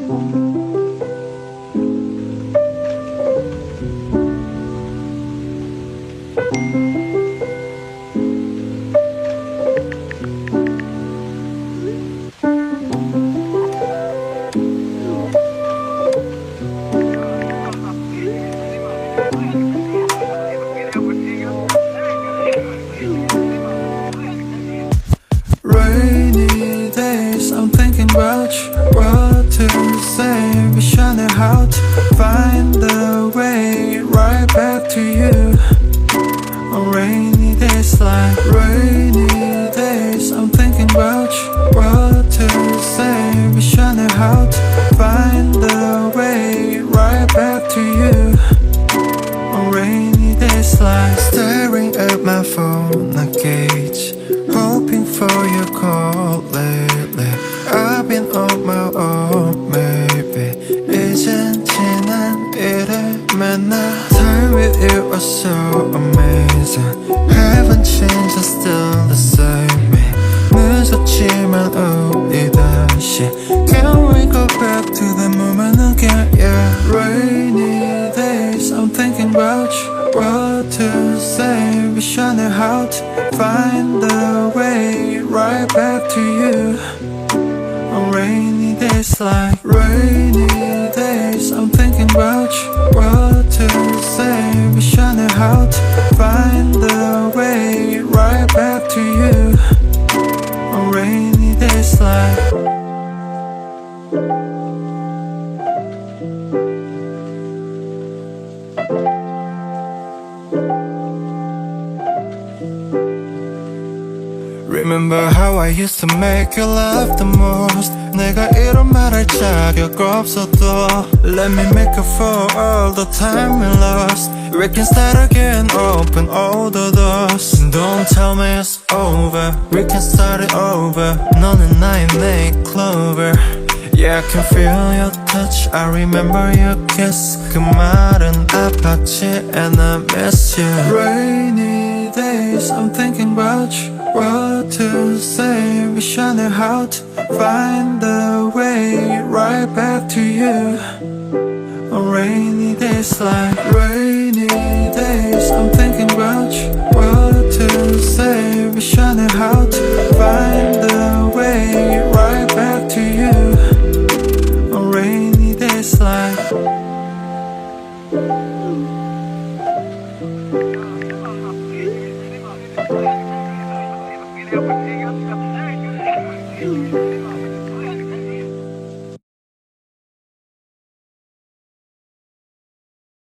Rainy days, I'm thinking about you. What to say, wish I knew how to find the way right back to you. On rainy days like rainy days, I'm thinking about you. What to say, wish I knew how to find the way right back to you. On rainy days like staring at my phone, I gauge, hoping for your call lately. I've been on my own, maybe 이젠 지난 일을 맨날 Time with you was so amazing. Haven't changed, I'm still the same me. 늦었지만 우리 다시 Can we go back to the moment again, yeah. Rainy days, I'm thinking about you. What to say, wish I knew how to find the way right back to you. On rainy days like rainy days, I'm thinking about you. What to say, wish I knew how to find the way right back to you. On rainy days like Remember how I used to make you laugh the most. 내가 이런 말할 자격 없어도 Let me make up for all the time we lost. We can start again, open all the doors. Don't tell me it's over, we can start it over. 너는 나의 make clover. Yeah, I can feel your touch, I remember your kiss. 그 말은 아팠지 and I miss you. Rainy days, I'm thinking about you. What to say, wish I knew how to find the way right back to you. On rainy days like rainy days, I'm thinking about you. What to say, wish I knew how to find